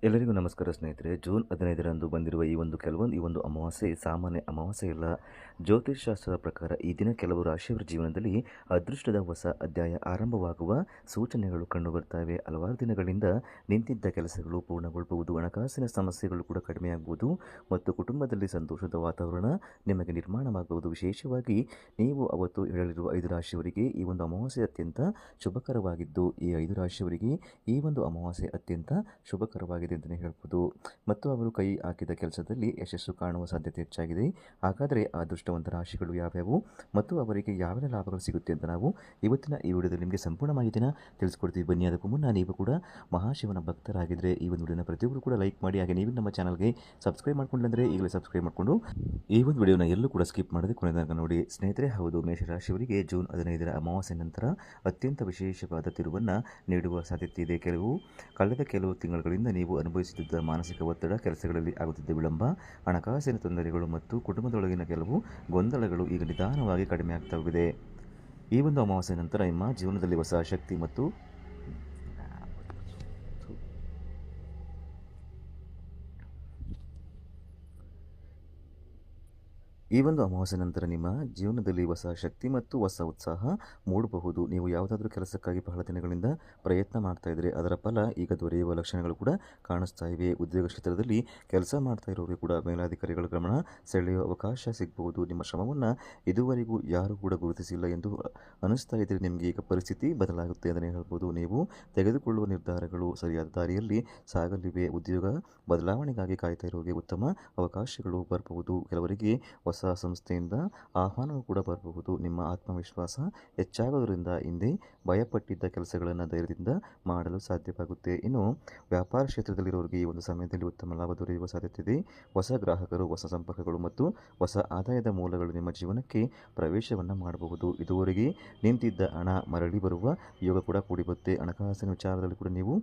ಎಲ್ಲರಿಗೂ ನಮಸ್ಕಾರ ಸ್ನೇಹಿತರೆ. ಜೂನ್ 15ರಂದು ಬಂದಿರುವ ಈ ಒಂದು ಅಮಾವಾಸ್ಯೆ ಸಾಮಾನ್ಯ ಅಮಾವಾಸ್ಯೆ ಇಲ್ಲ. ಜ್ಯೋತಿಷ್ಶಾಸ್ತ್ರದ ಪ್ರಕಾರ ಈ ದಿನ ಕೆಲವು ರಾಶಿಯವರ ಜೀವನದಲ್ಲಿ ಅದೃಷ್ಟದ ಹೊಸ ಅಧ್ಯಾಯ ಆರಂಭವಾಗುವ ಸೂಚನೆಗಳು ಕಂಡುಬರ್ತವೆ. ಹಲವಾರು ದಿನಗಳಿಂದ ನಿಂತಿದ್ದ ಕೆಲಸಗಳು ಪೂರ್ಣಗೊಳ್ಳಬಹುದು, ಹಣಕಾಸಿನ ಸಮಸ್ಯೆಗಳು ಕೂಡ ಕಡಿಮೆಯಾಗಬಹುದು ಮತ್ತು ಕುಟುಂಬದಲ್ಲಿ ಸಂತೋಷದ ವಾತಾವರಣ ನಿಮಗೆ ನಿರ್ಮಾಣವಾಗಬಹುದು. ವಿಶೇಷವಾಗಿ ನೀವು ಅವತ್ತು ಹೇಳಲಿರುವ 5 ರಾಶಿಯವರಿಗೆ ಈ ಒಂದು ಅಮಾವಾಸ್ಯೆ ಅತ್ಯಂತ ಶುಭಕರವಾಗಿದ್ದು, ಈ 5 ರಾಶಿಯವರಿಗೆ ಈ ಒಂದು ಅಮಾವಾಸ್ಯೆ ಅತ್ಯಂತ ಶುಭಕರವಾಗಿದೆ ಅಂತಲೇ ಹೇಳ್ಬೋದು. ಮತ್ತು ಅವರು ಕೈ ಹಾಕಿದ ಕೆಲಸದಲ್ಲಿ ಯಶಸ್ಸು ಕಾಣುವ ಸಾಧ್ಯತೆ ಹೆಚ್ಚಾಗಿದೆ. ಹಾಗಾದರೆ ಆ ಅದೃಷ್ಟವಂತ ರಾಶಿಗಳು ಯಾವ್ಯಾವು ಮತ್ತು ಅವರಿಗೆ ಯಾವೆಲ್ಲ ಲಾಭಗಳು ಸಿಗುತ್ತೆ ಅಂತ ನಾವು ಇವತ್ತಿನ ಈ ವಿಡಿಯೋದಲ್ಲಿ ನಿಮಗೆ ಸಂಪೂರ್ಣ ಮಾಹಿತಿನ ತಿಳಿಸ್ಕೊಡ್ತೀವಿ. ಬನ್ನಿ, ಅದಕ್ಕೂ ಮುನ್ನ ನೀವು ಕೂಡ ಮಹಾಶಿವನ ಭಕ್ತರಾಗಿದ್ದರೆ ಈ ಒಂದು ವಿಡಿಯೋನ ಪ್ರತಿಯೊಬ್ಬರು ಕೂಡ ಲೈಕ್ ಮಾಡಿ. ಹಾಗೆ ನೀವು ನಮ್ಮ ಚಾನಲ್ಗೆ ಸಬ್ಸ್ಕ್ರೈಬ್ ಮಾಡ್ಕೊಂಡ್ರೆ ಈಗಲೇ ಸಬ್ಸ್ಕ್ರೈಬ್ ಮಾಡಿಕೊಂಡು ಈ ಒಂದು ವಿಡಿಯೋನ ಎಲ್ಲೂ ಕೂಡ ಸ್ಕಿಪ್ ಮಾಡದೆ ಕೊನೆ ತನಕ ನೋಡಿ. ಸ್ನೇಹಿತರೆ, ಹೌದು, ಮೇಷರಾಶಿಯವರಿಗೆ ಜೂನ್ 15ರ ಅಮಾವಾಸ್ಯೆ ನಂತರ ಅತ್ಯಂತ ವಿಶೇಷವಾದ ತಿರುವನ್ನು ನೀಡುವ ಸಾಧ್ಯತೆ ಇದೆ. ಕಳೆದ ಕೆಲವು ತಿಂಗಳುಗಳಿಂದ ನೀವು ಅನುಭವಿಸುತ್ತಿದ್ದ ಮಾನಸಿಕ ಒತ್ತಡ, ಕೆಲಸಗಳಲ್ಲಿ ಆಗುತ್ತಿದ್ದ ವಿಳಂಬ, ಹಣಕಾಸಿನ ತೊಂದರೆಗಳು ಮತ್ತು ಕುಟುಂಬದೊಳಗಿನ ಕೆಲವು ಗೊಂದಲಗಳು ಈಗ ನಿಧಾನವಾಗಿ ಕಡಿಮೆ ಆಗ್ತಾ ಹೋಗಿದೆ. ಈ ಒಂದು ಅಮಾವಾಸ್ಯೆ ನಂತರ ನಿಮ್ಮ ಜೀವನದಲ್ಲಿ ಹೊಸ ಶಕ್ತಿ ಮತ್ತು ಈ ಒಂದು ಅಮಾವಾಸ್ಯೆ ನಂತರ ನಿಮ್ಮ ಜೀವನದಲ್ಲಿ ಹೊಸ ಶಕ್ತಿ ಮತ್ತು ಹೊಸ ಉತ್ಸಾಹ ಮೂಡಬಹುದು. ನೀವು ಯಾವುದಾದ್ರೂ ಕೆಲಸಕ್ಕಾಗಿ ಬಹಳ ದಿನಗಳಿಂದ ಪ್ರಯತ್ನ ಮಾಡ್ತಾ ಇದ್ದರೆ ಅದರ ಫಲ ಈಗ ದೊರೆಯುವ ಲಕ್ಷಣಗಳು ಕೂಡ ಕಾಣಿಸ್ತಾ ಇವೆ. ಉದ್ಯೋಗ ಕ್ಷೇತ್ರದಲ್ಲಿ ಕೆಲಸ ಮಾಡ್ತಾ ಇರೋರಿಗೆ ಕೂಡ ಮೇಲಾಧಿಕಾರಿಗಳ ಗಮನ ಸೆಳೆಯುವ ಅವಕಾಶ ಸಿಗಬಹುದು. ನಿಮ್ಮ ಶ್ರಮವನ್ನು ಇದುವರೆಗೂ ಯಾರೂ ಕೂಡ ಗುರುತಿಸಿಲ್ಲ ಎಂದು ಅನಿಸ್ತಾ ಇದ್ದರೆ ನಿಮಗೆ ಈಗ ಪರಿಸ್ಥಿತಿ ಬದಲಾಗುತ್ತೆ ಅಂತಲೇ ಹೇಳ್ಬೋದು. ನೀವು ತೆಗೆದುಕೊಳ್ಳುವ ನಿರ್ಧಾರಗಳು ಸರಿಯಾದ ದಾರಿಯಲ್ಲಿ ಸಾಗಲಿವೆ. ಉದ್ಯೋಗ ಬದಲಾವಣೆಗಾಗಿ ಕಾಯ್ತಾ ಇರೋರಿಗೆ ಉತ್ತಮ ಅವಕಾಶಗಳು ಬರಬಹುದು. ಕೆಲವರಿಗೆ ಹೊಸ ಸಂಸ್ಥೆಯಿಂದ ಆಹ್ವಾನವೂ ಕೂಡ ಬರಬಹುದು. ನಿಮ್ಮ ಆತ್ಮವಿಶ್ವಾಸ ಹೆಚ್ಚಾಗೋದ್ರಿಂದ ಹಿಂದೆ ಭಯಪಟ್ಟಿದ್ದ ಕೆಲಸಗಳನ್ನು ಧೈರ್ಯದಿಂದ ಮಾಡಲು ಸಾಧ್ಯವಾಗುತ್ತೆ. ಇನ್ನು ವ್ಯಾಪಾರ ಕ್ಷೇತ್ರದಲ್ಲಿರೋರಿಗೆ ಈ ಒಂದು ಸಮಯದಲ್ಲಿ ಉತ್ತಮ ಲಾಭ ದೊರೆಯುವ ಸಾಧ್ಯತೆ ಇದೆ. ಹೊಸ ಗ್ರಾಹಕರು, ಹೊಸ ಸಂಪರ್ಕಗಳು ಮತ್ತು ಹೊಸ ಆದಾಯದ ಮೂಲಗಳು ನಿಮ್ಮ ಜೀವನಕ್ಕೆ ಪ್ರವೇಶವನ್ನು ಮಾಡಬಹುದು. ಇದುವರೆಗೆ ನಿಂತಿದ್ದ ಹಣ ಮರಳಿ ಬರುವ ಯೋಗ ಕೂಡ ಕೂಡಿಬರುತ್ತೆ. ಹಣಕಾಸಿನ ವಿಚಾರದಲ್ಲಿ ಕೂಡ ನೀವು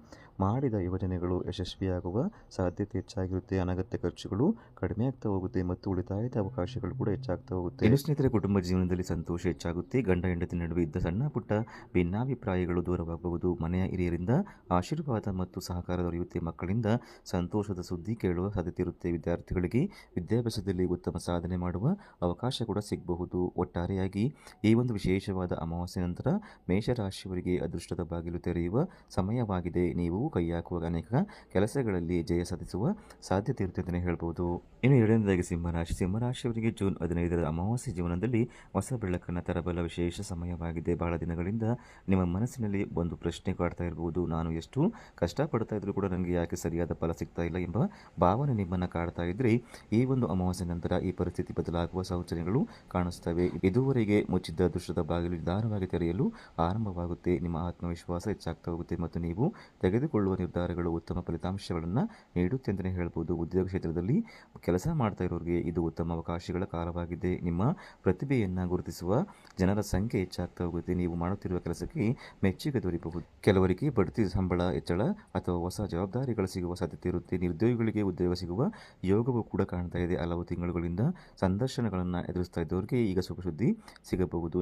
ಮಾಡಿದ ಯೋಜನೆಗಳು ಯಶಸ್ವಿಯಾಗುವ ಸಾಧ್ಯತೆ ಹೆಚ್ಚಾಗಿರುತ್ತೆ. ಅನಗತ್ಯ ಖರ್ಚುಗಳು ಕಡಿಮೆ ಆಗ್ತಾ ಹೋಗುತ್ತೆ ಮತ್ತು ಉಳಿತಾಯದ ಅವಕಾಶಗಳು ಕೂಡ ಹೆಚ್ಚಾಗ್ತಾ ಹೋಗುತ್ತೆ. ಇನ್ನು ಸ್ನೇಹಿತರೆ, ಕುಟುಂಬ ಜೀವನದಲ್ಲಿ ಸಂತೋಷ ಹೆಚ್ಚಾಗುತ್ತೆ. ಗಂಡ ಹೆಂಡತಿ ನಡುವೆ ಇದ್ದ ಸಣ್ಣ ಪುಟ್ಟ ಭಿನ್ನಾಭಿಪ್ರಾಯಗಳು ದೂರವಾಗಬಹುದು. ಮನೆಯ ಹಿರಿಯರಿಂದ ಆಶೀರ್ವಾದ ಮತ್ತು ಸಹಕಾರ ದೊರೆಯುತ್ತೆ. ಮಕ್ಕಳಿಂದ ಸಂತೋಷದ ಸುದ್ದಿ ಕೇಳುವ ಸಾಧ್ಯತೆ ಇರುತ್ತೆ. ವಿದ್ಯಾರ್ಥಿಗಳಿಗೆ ವಿದ್ಯಾಭ್ಯಾಸದಲ್ಲಿ ಉತ್ತಮ ಸಾಧನೆ ಮಾಡುವ ಅವಕಾಶ ಕೂಡ ಸಿಗಬಹುದು. ಒಟ್ಟಾರೆಯಾಗಿ ಈ ಒಂದು ವಿಶೇಷವಾದ ಅಮಾವಾಸ್ಯೆ ನಂತರ ಮೇಷರಾಶಿಯವರಿಗೆ ಅದೃಷ್ಟದ ಬಾಗಿಲು ತೆರೆಯುವ ಸಮಯವಾಗಿದೆ. ನೀವು ಕೈ ಹಾಕುವ ಅನೇಕ ಕೆಲಸಗಳಲ್ಲಿ ಜಯ ಸಾಧಿಸುವ ಸಾಧ್ಯತೆ ಇರುತ್ತೆ ಅಂತಲೇ ಹೇಳ್ಬೋದು. ಇನ್ನು ಎರಡನೇದಾಗಿ ಸಿಂಹರಾಶಿಯವರಿಗೆ ಜೂನ್ 15ರ ಅಮಾವಾಸ್ಯೆ ಜೀವನದಲ್ಲಿ ಹೊಸ ಬೆಳಕನ್ನು ತರಬಲ್ಲ ವಿಶೇಷ ಸಮಯವಾಗಿದೆ. ಬಹಳ ದಿನಗಳಿಂದ ನಿಮ್ಮ ಮನಸ್ಸಿನಲ್ಲಿ ಒಂದು ಪ್ರಶ್ನೆ ಕಾಡ್ತಾ ಇರಬಹುದು. ನಾನು ಎಷ್ಟು ಕಷ್ಟಪಡ್ತಾ ಇದ್ರೂ ಕೂಡ ನನಗೆ ಯಾಕೆ ಸರಿಯಾದ ಫಲ ಸಿಗ್ತಾ ಇಲ್ಲ ಎಂಬ ಭಾವನೆ ನಿಮ್ಮನ್ನು ಕಾಡ್ತಾ ಇದ್ರೆ ಈ ಒಂದು ಅಮಾವಾಸ್ಯೆ ನಂತರ ಈ ಪರಿಸ್ಥಿತಿ ಬದಲಾಗುವ ಸೂಚನೆಗಳು ಕಾಣಿಸ್ತವೆ. ಇದುವರೆಗೆ ಮುಚ್ಚಿದ್ದ ಅದೃಷ್ಟದ ಬಾಗಿಲು ನಿಧಾನವಾಗಿ ತೆರೆಯಲು ಆರಂಭವಾಗುತ್ತೆ. ನಿಮ್ಮ ಆತ್ಮವಿಶ್ವಾಸ ಹೆಚ್ಚಾಗ್ತಾ ಹೋಗುತ್ತೆ ಮತ್ತು ನೀವು ತೆಗೆದುಕೊಳ್ಳುವ ನಿರ್ಧಾರಗಳು ಉತ್ತಮ ಫಲಿತಾಂಶಗಳನ್ನು ನೀಡುತ್ತೆ ಅಂತಲೇ ಹೇಳ್ಬೋದು. ಉದ್ಯೋಗ ಕ್ಷೇತ್ರದಲ್ಲಿ ಕೆಲಸ ಮಾಡ್ತಾ ಇರೋರಿಗೆ ಇದು ಉತ್ತಮ ಅವಕಾಶಗಳ ಕಾಲವಾಗಿದೆ. ನಿಮ್ಮ ಪ್ರತಿಭೆಯನ್ನು ಗುರುತಿಸುವ ಜನರ ಸಂಖ್ಯೆ ಹೆಚ್ಚಾಗ್ತಾ ಹೋಗುತ್ತೆ. ನೀವು ಮಾಡುತ್ತಿರುವ ಕೆಲಸಕ್ಕೆ ಮೆಚ್ಚುಗೆ ದೊರೆಯಬಹುದು. ಕೆಲವರಿಗೆ ಬಡ್ತಿ, ಸಂಬಳ ಹೆಚ್ಚಳ ಅಥವಾ ಹೊಸ ಜವಾಬ್ದಾರಿಗಳು ಸಿಗುವ ಸಾಧ್ಯತೆ ಇರುತ್ತೆ. ನಿರುದ್ಯೋಗಿಗಳಿಗೆ ಉದ್ಯೋಗ ಸಿಗುವ ಯೋಗವೂ ಕೂಡ ಕಾಣ್ತಾ ಇದೆ. ಹಲವು ತಿಂಗಳುಗಳಿಂದ ಸಂದರ್ಶನಗಳನ್ನು ಎದುರಿಸ್ತಾ ಇದ್ದವರಿಗೆ ಈಗ ಶುಭ ಸುದ್ದಿ ಸಿಗಬಹುದು.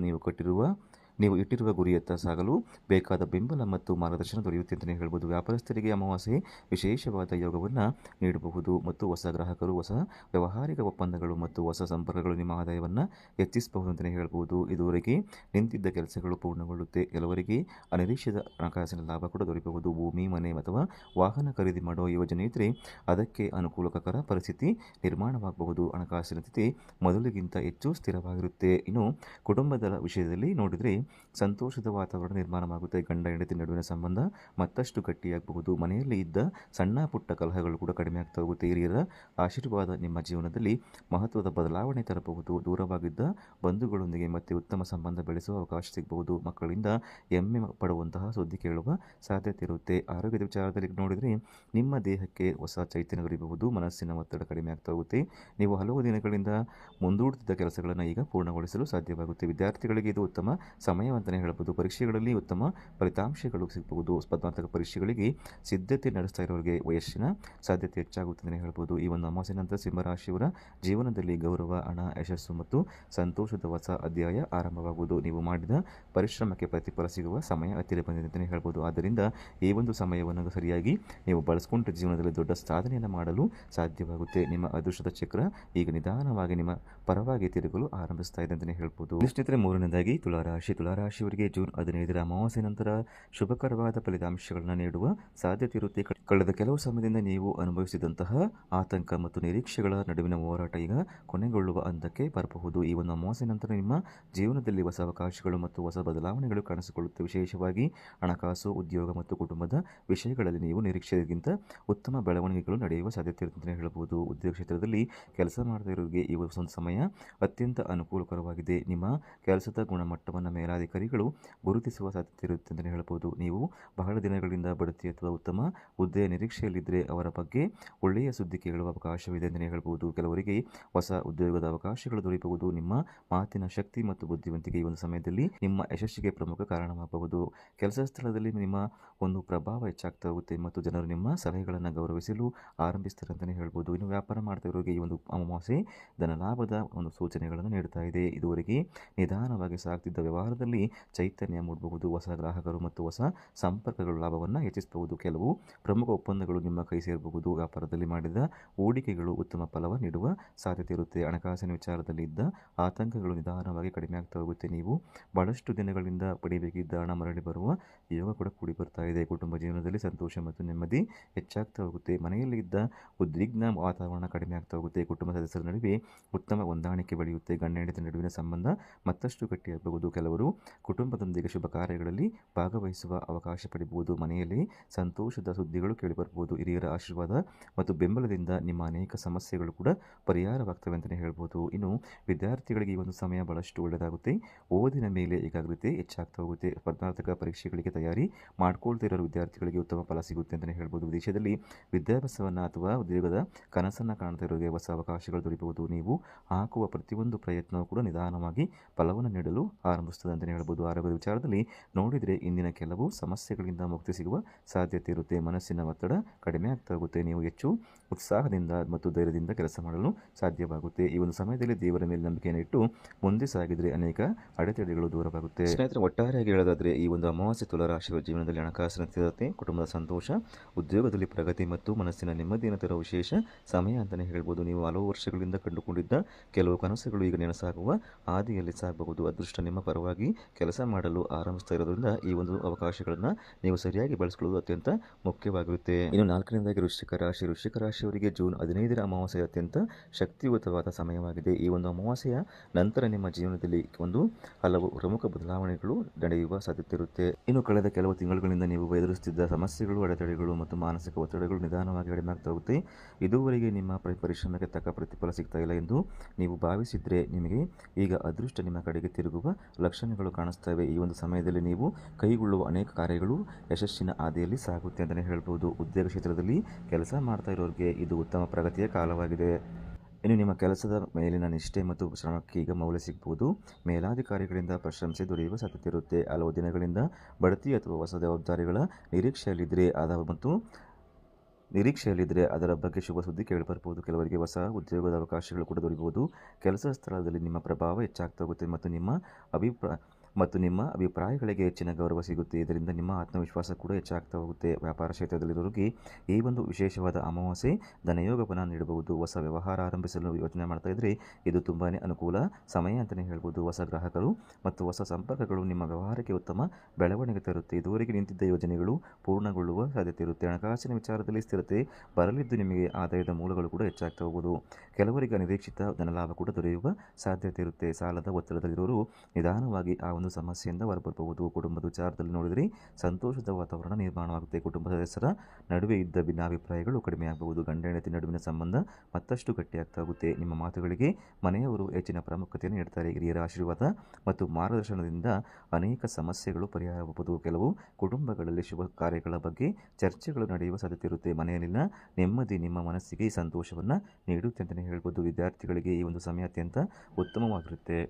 ನೀವು ಇಟ್ಟಿರುವ ಗುರಿಯತ್ತ ಸಾಗಲು ಬೇಕಾದ ಬೆಂಬಲ ಮತ್ತು ಮಾರ್ಗದರ್ಶನ ದೊರೆಯುತ್ತೆ ಅಂತಲೇ ಹೇಳ್ಬೋದು. ವ್ಯಾಪಾರಸ್ಥರಿಗೆ ಅಮಾವಾಸ್ಯೆ ವಿಶೇಷವಾದ ಯೋಗವನ್ನು ನೀಡಬಹುದು ಮತ್ತು ಹೊಸ ಗ್ರಾಹಕರು, ಹೊಸ ವ್ಯಾವಹಾರಿಕ ಒಪ್ಪಂದಗಳು ಮತ್ತು ಹೊಸ ಸಂಪರ್ಕಗಳು ನಿಮ್ಮ ಆದಾಯವನ್ನು ಹೆಚ್ಚಿಸಬಹುದು ಅಂತಲೇ ಹೇಳ್ಬೋದು. ಇದುವರೆಗೆ ನಿಂತಿದ್ದ ಕೆಲಸಗಳು ಪೂರ್ಣಗೊಳ್ಳುತ್ತೆ. ಕೆಲವರಿಗೆ ಅನಿರೀಕ್ಷಿತ ಹಣಕಾಸಿನ ಲಾಭ ಕೂಡ ದೊರೆಯಬಹುದು. ಭೂಮಿ, ಮನೆ ಅಥವಾ ವಾಹನ ಖರೀದಿ ಮಾಡುವ ಯೋಜನೆ ಇದ್ದರೆ ಅದಕ್ಕೆ ಅನುಕೂಲಕರ ಪರಿಸ್ಥಿತಿ ನಿರ್ಮಾಣವಾಗಬಹುದು. ಹಣಕಾಸಿನ ಸ್ಥಿತಿ ಮೊದಲಿಗಿಂತ ಹೆಚ್ಚು ಸ್ಥಿರವಾಗಿರುತ್ತೆ. ಇನ್ನು ಕುಟುಂಬದ ವಿಷಯದಲ್ಲಿ ನೋಡಿದರೆ ಸಂತೋಷದ ವಾತಾವರಣ ನಿರ್ಮಾಣವಾಗುತ್ತೆ. ಗಂಡ ಹೆಂಡತಿ ನಡುವಿನ ಸಂಬಂಧ ಮತ್ತಷ್ಟು ಗಟ್ಟಿಯಾಗಬಹುದು. ಮನೆಯಲ್ಲಿ ಇದ್ದ ಸಣ್ಣ ಪುಟ್ಟ ಕಲಹಗಳು ಕೂಡ ಕಡಿಮೆ ಆಗ್ತಾ ಹೋಗುತ್ತೆ. ಹಿರಿಯರ ಆಶೀರ್ವಾದ ನಿಮ್ಮ ಜೀವನದಲ್ಲಿ ಮಹತ್ವದ ಬದಲಾವಣೆ ತರಬಹುದು. ದೂರವಾಗಿದ್ದ ಬಂಧುಗಳೊಂದಿಗೆ ಮತ್ತೆ ಉತ್ತಮ ಸಂಬಂಧ ಬೆಳೆಸುವ ಅವಕಾಶ ಸಿಗಬಹುದು. ಮಕ್ಕಳಿಂದ ಹೆಮ್ಮೆ ಪಡುವಂತಹ ಸುದ್ದಿ ಕೇಳುವ ಸಾಧ್ಯತೆ ಇರುತ್ತೆ. ಆರೋಗ್ಯದ ವಿಚಾರದಲ್ಲಿ ನೋಡಿದರೆ ನಿಮ್ಮ ದೇಹಕ್ಕೆ ಹೊಸ ಚೈತನ್ಯ ದೊರೆಯಬಹುದು. ಮನಸ್ಸಿನ ಒತ್ತಡ ಕಡಿಮೆ ಆಗ್ತಾ ಹೋಗುತ್ತೆ. ನೀವು ಹಲವು ದಿನಗಳಿಂದ ಮುಂದೂಡುತ್ತಿದ್ದ ಕೆಲಸಗಳನ್ನು ಈಗ ಪೂರ್ಣಗೊಳಿಸಲು ಸಾಧ್ಯವಾಗುತ್ತೆ. ವಿದ್ಯಾರ್ಥಿಗಳಿಗೆ ಇದು ಉತ್ತಮ ಸಮಯವಂತಲೇ ಹೇಳ್ಬೋದು. ಪರೀಕ್ಷೆಗಳಲ್ಲಿ ಉತ್ತಮ ಫಲಿತಾಂಶಗಳು ಸಿಗಬಹುದು. ಸ್ಪರ್ಧಾತ್ಮಕ ಪರೀಕ್ಷೆಗಳಿಗೆ ಸಿದ್ಧತೆ ನಡೆಸ್ತಾ ಇರೋರಿಗೆ ಯಶಸ್ಸಿನ ಸಾಧ್ಯತೆ ಹೆಚ್ಚಾಗುತ್ತೆ ಅಂತಲೇ ಹೇಳ್ಬೋದು. ಈ ಒಂದು ಅಮಾವಾಸ್ಯೆ ನಂತರ ಸಿಂಹರಾಶಿಯವರ ಜೀವನದಲ್ಲಿ ಗೌರವ, ಹಣ, ಯಶಸ್ಸು ಮತ್ತು ಸಂತೋಷದ ಹೊಸ ಅಧ್ಯಾಯ ಆರಂಭವಾಗುವುದು. ನೀವು ಮಾಡಿದ ಪರಿಶ್ರಮಕ್ಕೆ ಪ್ರತಿಫಲ ಸಿಗುವ ಸಮಯ ಹತ್ತಿರ ಬಂದಿದೆ ಅಂತಲೇ ಹೇಳ್ಬೋದು. ಆದ್ದರಿಂದ ಈ ಒಂದು ಸಮಯವನ್ನು ಸರಿಯಾಗಿ ನೀವು ಬಳಸ್ಕೊಂಡ್ರೆ ಜೀವನದಲ್ಲಿ ದೊಡ್ಡ ಸಾಧನೆಯನ್ನು ಮಾಡಲು ಸಾಧ್ಯವಾಗುತ್ತೆ. ನಿಮ್ಮ ಅದೃಷ್ಟದ ಚಕ್ರ ಈಗ ನಿಧಾನವಾಗಿ ನಿಮ್ಮ ಪರವಾಗಿ ತಿರುಗಲು ಆರಂಭಿಸ್ತಾ ಇದೆ ಅಂತಲೇ ಹೇಳ್ಬೋದು. ಸ್ನೇಹಿತರೆ, ಮೂರನೇದಾಗಿ ತುಲಾರಾಶಿಯವರಿಗೆ ಜೂನ್ 15ರ ಅಮಾವಾಸ್ಯೆ ನಂತರ ಶುಭಕರವಾದ ಫಲಿತಾಂಶಗಳನ್ನು ನೀಡುವ ಸಾಧ್ಯತೆ ಇರುತ್ತೆ. ಕಳೆದ ಕೆಲವು ಸಮಯದಿಂದ ನೀವು ಅನುಭವಿಸಿದಂತಹ ಆತಂಕ ಮತ್ತು ನಿರೀಕ್ಷೆಗಳ ನಡುವಿನ ಹೋರಾಟ ಈಗ ಕೊನೆಗೊಳ್ಳುವ ಹಂತಕ್ಕೆ ಬರಬಹುದು. ಈ ಒಂದು ಅಮಾವಾಸ್ಯೆ ನಂತರ ನಿಮ್ಮ ಜೀವನದಲ್ಲಿ ಹೊಸ ಅವಕಾಶಗಳು ಮತ್ತು ಹೊಸ ಬದಲಾವಣೆಗಳು ಕಾಣಿಸಿಕೊಳ್ಳುತ್ತವೆ. ವಿಶೇಷವಾಗಿ ಹಣಕಾಸು, ಉದ್ಯೋಗ ಮತ್ತು ಕುಟುಂಬದ ವಿಷಯಗಳಲ್ಲಿ ನೀವು ನಿರೀಕ್ಷೆಗಿಂತ ಉತ್ತಮ ಬೆಳವಣಿಗೆಗಳು ನಡೆಯುವ ಸಾಧ್ಯತೆ ಇರುತ್ತೆ ಅಂತಲೇ ಹೇಳಬಹುದು. ಉದ್ಯೋಗ ಕ್ಷೇತ್ರದಲ್ಲಿ ಕೆಲಸ ಮಾಡದೇ ಇರೋರಿಗೆ ಈ ಒಂದು ಸಮಯ ಅತ್ಯಂತ ಅನುಕೂಲಕರವಾಗಿದೆ. ನಿಮ್ಮ ಕೆಲಸದ ಗುಣಮಟ್ಟವನ್ನು ಮೇಲಾಧಿಕಾರಿಗಳು ಗುರುತಿಸುವ ಸಾಧ್ಯತೆ ಇರುತ್ತೆ ಅಂತಲೇ ಹೇಳಬಹುದು. ನೀವು ಬಹಳ ದಿನಗಳಿಂದ ಬಡ್ತಿ ಅಥವಾ ಉತ್ತಮ ಹುದ್ದೆಯ ನಿರೀಕ್ಷೆಯಲ್ಲಿದ್ದರೆ ಅವರ ಬಗ್ಗೆ ಒಳ್ಳೆಯ ಸುದ್ದಿ ಕೇಳುವ ಅವಕಾಶವಿದೆ ಅಂತಲೇ ಹೇಳಬಹುದು. ಕೆಲವರಿಗೆ ಹೊಸ ಉದ್ಯೋಗದ ಅವಕಾಶಗಳು ದೊರೆಯಬಹುದು. ನಿಮ್ಮ ಮಾತಿನ ಶಕ್ತಿ ಮತ್ತು ಬುದ್ಧಿವಂತಿಕೆ ಈ ಒಂದು ಸಮಯದಲ್ಲಿ ನಿಮ್ಮ ಯಶಸ್ಸಿಗೆ ಪ್ರಮುಖ ಕಾರಣವಾಗಬಹುದು. ಕೆಲಸ ಸ್ಥಳದಲ್ಲಿ ನಿಮ್ಮ ಒಂದು ಪ್ರಭಾವ ಹೆಚ್ಚಾಗ್ತಾ ಹೋಗುತ್ತೆ ಮತ್ತು ಜನರು ನಿಮ್ಮ ಸಲಹೆಗಳನ್ನು ಗೌರವಿಸಲು ಆರಂಭಿಸ್ತಾರೆ ಅಂತಲೇ ಹೇಳ್ಬೋದು. ಇನ್ನು ವ್ಯಾಪಾರ ಮಾಡ್ತಾ ಇರೋರಿಗೆ ಈ ಒಂದು ಅಮಾವಾಸ್ಯೆ ಧನಲಾಭದ ಒಂದು ಸೂಚನೆಗಳನ್ನು ನೀಡ್ತಾ ಇದೆ. ಇದುವರೆಗೆ ನಿಧಾನವಾಗಿ ಸಾಗ್ತಿದ್ದ ವ್ಯವಹಾರದಲ್ಲಿ ಚೈತನ್ಯ ಮೂಡಬಹುದು. ಹೊಸ ಗ್ರಾಹಕರು ಮತ್ತು ಹೊಸ ಸಂಪರ್ಕಗಳು ಲಾಭವನ್ನು ಹೆಚ್ಚಿಸಬಹುದು. ಕೆಲವು ಪ್ರಮುಖ ಒಪ್ಪಂದಗಳು ನಿಮ್ಮ ಕೈ ಸೇರಬಹುದು. ವ್ಯಾಪಾರದಲ್ಲಿ ಮಾಡಿದ ಹೂಡಿಕೆಗಳು ಉತ್ತಮ ಫಲವ ನೀಡುವ ಸಾಧ್ಯತೆ ಇರುತ್ತೆ. ಹಣಕಾಸಿನ ವಿಚಾರದಲ್ಲಿ ಇದ್ದ ಆತಂಕಗಳು ನಿಧಾನವಾಗಿ ಕಡಿಮೆ ಆಗ್ತಾ ಹೋಗುತ್ತೆ. ನೀವು ಬಹಳಷ್ಟು ದಿನಗಳಿಂದ ಪಡೆಯಬೇಕಿದ್ದ ಹಣ ಮರಳಿ ಬರುವ ಯೋಗ ಕೂಡ ಕೂಡಿ ಬರ್ತಾ ಇದೆ. ಕುಟುಂಬ ಜೀವನದಲ್ಲಿ ಸಂತೋಷ ಮತ್ತು ನೆಮ್ಮದಿ ಹೆಚ್ಚಾಗ್ತಾ ಹೋಗುತ್ತೆ. ಮನೆಯಲ್ಲಿ ಇದ್ದ ಉದ್ವಿಗ್ನ ವಾತಾವರಣ ಕಡಿಮೆ ಆಗ್ತಾ ಹೋಗುತ್ತೆ. ಕುಟುಂಬ ಸದಸ್ಯರ ನಡುವೆ ಉತ್ತಮ ಹೊಂದಾಣಿಕೆ ಬೆಳೆಯುತ್ತೆ. ಗಂಡ ಹೆಂಡತಿ ನಡುವಿನ ಸಂಬಂಧ ಮತ್ತಷ್ಟು ಗಟ್ಟಿಯಾಗಬಹುದು. ಕೆಲವರು ಕುಟುಂಬದೊಂದಿಗೆ ಶುಭ ಕಾರ್ಯಗಳಲ್ಲಿ ಭಾಗವಹಿಸುವ ಅವಕಾಶ ಪಡೆಯಬಹುದು. ಮನೆಯಲ್ಲಿ ಸಂತೋಷದ ಸುದ್ದಿಗಳು ಕೇಳಿಬರಬಹುದು. ಹಿರಿಯರ ಆಶೀರ್ವಾದ ಮತ್ತು ಬೆಂಬಲದಿಂದ ನಿಮ್ಮ ಅನೇಕ ಸಮಸ್ಯೆಗಳು ಕೂಡ ಪರಿಹಾರವಾಗ್ತವೆ ಅಂತಲೇ ಹೇಳ್ಬೋದು. ಇನ್ನು ವಿದ್ಯಾರ್ಥಿಗಳಿಗೆ ಈ ಒಂದು ಸಮಯ ಬಹಳಷ್ಟು ಒಳ್ಳೆಯದಾಗುತ್ತೆ. ಓದಿನ ಮೇಲೆ ಏಕಾಗ್ರತೆ ಹೆಚ್ಚಾಗ್ತಾ ಹೋಗುತ್ತೆ. ಸ್ಪರ್ಧಾತ್ಮಕ ಪರೀಕ್ಷೆಗಳಿಗೆ ತಯಾರಿ ಮಾಡ್ಕೊಳ್ತಿರೋ ವಿದ್ಯಾರ್ಥಿಗಳಿಗೆ ಉತ್ತಮ ಫಲ ಸಿಗುತ್ತೆ ಅಂತಲೇ ಹೇಳ್ಬೋದು. ವಿದೇಶದಲ್ಲಿ ವಿದ್ಯಾಭ್ಯಾಸವನ್ನು ಅಥವಾ ಉದ್ಯೋಗದ ಕನಸನ್ನು ಕಾಣ್ತಾ ಇರೋರಿಗೆ ಹೊಸ ಅವಕಾಶಗಳು ದೊರೆಯಬಹುದು. ನೀವು ಹಾಕುವ ಪ್ರತಿಯೊಂದು ಪ್ರಯತ್ನವೂ ಕೂಡ ನಿಧಾನವಾಗಿ ಫಲವನ್ನು ನೀಡಲು ಆರಂಭಿಸ್ತದೆ ಅಂತಲೇ ಹೇಳ್ಬೋದು. ಆರೋಗ್ಯದ ವಿಚಾರದಲ್ಲಿ ನೋಡಿದರೆ ಇಂದಿನ ಕೆಲವು ಸಮಸ್ಯೆಗಳಿಂದ ಮುಕ್ತಿ ಸಿಗುವ ಸಾಧ್ಯತೆ ಇರುತ್ತೆ. ಮನಸ್ಸಿನ ಒತ್ತಡ ಕಡಿಮೆ ಆಗ್ತಾ ಹೋಗುತ್ತೆ. ನೀವು ಹೆಚ್ಚು ಉತ್ಸಾಹದಿಂದ ಮತ್ತು ಧೈರ್ಯದಿಂದ ಕೆಲಸ ಮಾಡಲು ಸಾಧ್ಯವಾಗುತ್ತೆ. ಈ ಒಂದು ಸಮಯದಲ್ಲಿ ದೇವರ ಮೇಲೆ ನಂಬಿಕೆಯನ್ನು ಇಟ್ಟು ಮುಂದೆ ಸಾಗಿದರೆ ಅನೇಕ ಅಡೆತಡೆಗಳು ದೂರವಾಗುತ್ತೆ. ಸ್ನೇಹಿತರೆ, ಒಟ್ಟಾರೆಯಾಗಿ ಹೇಳೋದಾದರೆ ಈ ಒಂದು ಅಮಾವಾಸ್ಯೆ ತುಲಾರಾಶಿಯ ಜೀವನದಲ್ಲಿ ಹಣಕಾಸಿನ ಸ್ಥಿರತೆ, ಕುಟುಂಬದ ಸಂತೋಷ, ಉದ್ಯೋಗದಲ್ಲಿ ಪ್ರಗತಿ ಮತ್ತು ಮನಸ್ಸಿನ ನೆಮ್ಮದಿಯನ್ನು ತರುವ ವಿಶೇಷ ಸಮಯ ಅಂತಲೇ ಹೇಳ್ಬೋದು. ನೀವು ಹಲವು ವರ್ಷಗಳಿಂದ ಕಂಡುಕೊಂಡಿದ್ದ ಕೆಲವು ಕನಸುಗಳು ಈಗ ನೆನಸಾಗುವ ಹಾದಿಯಲ್ಲಿ ಸಾಗಬಹುದು. ಅದೃಷ್ಟ ನಿಮ್ಮ ಪರವಾಗಿ ಕೆಲಸ ಮಾಡಲು ಆರಂಭಿಸ್ತಾ ಇರೋದ್ರಿಂದ ಈ ಒಂದು ಅವಕಾಶಗಳನ್ನು ನೀವು ಸರಿಯಾಗಿ ಬಳಸಿಕೊಳ್ಳುವುದು ಅತ್ಯಂತ ಮುಖ್ಯವಾಗಿರುತ್ತೆ. ಇನ್ನು ನಾಲ್ಕನೇದಾಗಿ ವೃಶ್ಚಿಕ ರಾಶಿಯವರಿಗೆ ಜೂನ್ 15ರ ಅಮಾವಾಸ್ಯೆ ಅತ್ಯಂತ ಶಕ್ತಿಯುತವಾದ ಸಮಯವಾಗಿದೆ. ಈ ಒಂದು ಅಮಾವಾಸ್ಯೆಯ ನಂತರ ನಿಮ್ಮ ಜೀವನದಲ್ಲಿ ಹಲವು ಪ್ರಮುಖ ಬದಲಾವಣೆಗಳು ನಡೆಯುವ ಸಾಧ್ಯತೆ ಇರುತ್ತೆ. ಇನ್ನು ಕಳೆದ ಕೆಲವು ತಿಂಗಳುಗಳಿಂದ ನೀವು ಎದುರಿಸುತ್ತಿದ್ದ ಸಮಸ್ಯೆಗಳು, ಅಡೆತಡೆಗಳು ಮತ್ತು ಮಾನಸಿಕ ಒತ್ತಡಗಳು ನಿಧಾನವಾಗಿ ಕಡಿಮೆ ಆಗ್ತಾ ಹೋಗುತ್ತೆ. ಇದುವರೆಗೆ ನಿಮ್ಮ ಪರಿಶ್ರಮಕ್ಕೆ ತಕ್ಕ ಪ್ರತಿಫಲ ಸಿಗ್ತಾ ಇಲ್ಲ ಎಂದು ನೀವು ಭಾವಿಸಿದರೆ ನಿಮಗೆ ಈಗ ಅದೃಷ್ಟ ನಿಮ್ಮ ಕಡೆಗೆ ತಿರುಗುವ ಲಕ್ಷಣಗಳು ಕಾಣಿಸ್ತವೆ. ಈ ಒಂದು ಸಮಯದಲ್ಲಿ ನೀವು ಕೈಗೊಳ್ಳುವ ಅನೇಕ ಕಾರ್ಯಗಳು ಯಶಸ್ಸಿನ ಹಾದಿಯಲ್ಲಿ ಸಾಗುತ್ತೆ ಅಂತಲೇ ಹೇಳ್ಬೋದು. ಉದ್ಯೋಗ ಕ್ಷೇತ್ರದಲ್ಲಿ ಕೆಲಸ ಮಾಡ್ತಾ ಇರೋರಿಗೆ ಇದು ಉತ್ತಮ ಪ್ರಗತಿಯ ಕಾಲವಾಗಿದೆ. ಇನ್ನು ನಿಮ್ಮ ಕೆಲಸದ ಮೇಲಿನ ನಿಷ್ಠೆ ಮತ್ತು ಶ್ರಮಕ್ಕೆ ಈಗ ಮೌಲ್ಯ ಸಿಗಬಹುದು. ಮೇಲಾಧಿಕಾರಿಗಳಿಂದ ಪ್ರಶಂಸೆ ದೊರೆಯುವ ಸಾಧ್ಯತೆ ಇರುತ್ತೆ. ಹಲವು ದಿನಗಳಿಂದ ಬಡ್ತಿ ಅಥವಾ ಹೊಸ ಜವಾಬ್ದಾರಿಗಳ ನಿರೀಕ್ಷೆಯಲ್ಲಿದ್ದರೆ ಅದರ ಬಗ್ಗೆ ಶುಭ ಸುದ್ದಿ ಕೇಳಿಬರಬಹುದು. ಕೆಲವರಿಗೆ ಹೊಸ ಉದ್ಯೋಗದ ಅವಕಾಶಗಳು ಕೂಡ ದೊರೆಯಬಹುದು. ಕೆಲಸ ಸ್ಥಳದಲ್ಲಿ ನಿಮ್ಮ ಪ್ರಭಾವ ಹೆಚ್ಚಾಗ್ತಾ ಹೋಗುತ್ತೆ ಮತ್ತು ನಿಮ್ಮ ಅಭಿಪ್ರಾಯಗಳಿಗೆ ಹೆಚ್ಚಿನ ಗೌರವ ಸಿಗುತ್ತೆ. ಇದರಿಂದ ನಿಮ್ಮ ಆತ್ಮವಿಶ್ವಾಸ ಕೂಡ ಹೆಚ್ಚಾಗ್ತಾ ಹೋಗುತ್ತೆ. ವ್ಯಾಪಾರ ಕ್ಷೇತ್ರದಲ್ಲಿರೋರಿಗೆ ಈ ಒಂದು ವಿಶೇಷವಾದ ಅಮಾವಾಸ್ಯೆ ಧನಯೋಗವನ್ನು ನೀಡಬಹುದು. ಹೊಸ ವ್ಯವಹಾರ ಆರಂಭಿಸಲು ಯೋಚನೆ ಮಾಡ್ತಾ ಇದ್ದರೆ ಇದು ತುಂಬಾ ಅನುಕೂಲ ಸಮಯ ಅಂತಲೇ ಹೇಳ್ಬೋದು. ಹೊಸ ಗ್ರಾಹಕರು ಮತ್ತು ಹೊಸ ಸಂಪರ್ಕಗಳು ನಿಮ್ಮ ವ್ಯವಹಾರಕ್ಕೆ ಉತ್ತಮ ಬೆಳವಣಿಗೆ ತರುತ್ತೆ. ಇದುವರೆಗೆ ನಿಂತಿದ್ದ ಯೋಜನೆಗಳು ಪೂರ್ಣಗೊಳ್ಳುವ ಸಾಧ್ಯತೆ ಇರುತ್ತೆ. ಹಣಕಾಸಿನ ವಿಚಾರದಲ್ಲಿ ಸ್ಥಿರತೆ ಬರಲಿದ್ದು ನಿಮಗೆ ಆದಾಯದ ಮೂಲಗಳು ಕೂಡ ಹೆಚ್ಚಾಗ್ತಾ ಹೋಗುವುದು. ಕೆಲವರಿಗೆ ಅನಿರೀಕ್ಷಿತ ಧನಲಾಭ ಕೂಡ ದೊರೆಯುವ ಸಾಧ್ಯತೆ ಇರುತ್ತೆ. ಸಾಲದ ಒತ್ತಡದಲ್ಲಿರೋರು ನಿಧಾನವಾಗಿ ಆ ಒಂದು ಸಮಸ್ಯೆಯಿಂದ ಹೊರಬರಬಹುದು. ಕುಟುಂಬದ ವಿಚಾರದಲ್ಲಿ ನೋಡಿದರೆ ಸಂತೋಷದ ವಾತಾವರಣ ನಿರ್ಮಾಣವಾಗುತ್ತೆ. ಕುಟುಂಬ ಸದಸ್ಯರ ನಡುವೆ ಇದ್ದ ಭಿನ್ನಾಭಿಪ್ರಾಯಗಳು ಕಡಿಮೆಯಾಗಬಹುದು. ಗಂಡ ಹೆಂಡತಿ ನಡುವಿನ ಸಂಬಂಧ ಮತ್ತಷ್ಟು ಗಟ್ಟಿಯಾಗ್ತಾ ಹೋಗುತ್ತೆ. ನಿಮ್ಮ ಮಾತುಗಳಿಗೆ ಮನೆಯವರು ಹೆಚ್ಚಿನ ಪ್ರಾಮುಖ್ಯತೆಯನ್ನು ನೀಡ್ತಾರೆ. ಹಿರಿಯರ ಆಶೀರ್ವಾದ ಮತ್ತು ಮಾರ್ಗದರ್ಶನದಿಂದ ಅನೇಕ ಸಮಸ್ಯೆಗಳು ಪರಿಹಾರವಾಗಬಹುದು. ಕೆಲವು ಕುಟುಂಬಗಳಲ್ಲಿ ಶುಭ ಕಾರ್ಯಗಳ ಬಗ್ಗೆ ಚರ್ಚೆಗಳು ನಡೆಯುವ ಸಾಧ್ಯತೆ ಇರುತ್ತೆ. ಮನೆಯಲ್ಲಿನ ನೆಮ್ಮದಿ ನಿಮ್ಮ ಮನಸ್ಸಿಗೆ ಸಂತೋಷವನ್ನು ನೀಡುತ್ತೆ ಅಂತಲೇ ಹೇಳ್ಬೋದು. ವಿದ್ಯಾರ್ಥಿಗಳಿಗೆ ಈ ಒಂದು ಸಮಯ ಅತ್ಯಂತ ಉತ್ತಮವಾಗಿರುತ್ತೆ.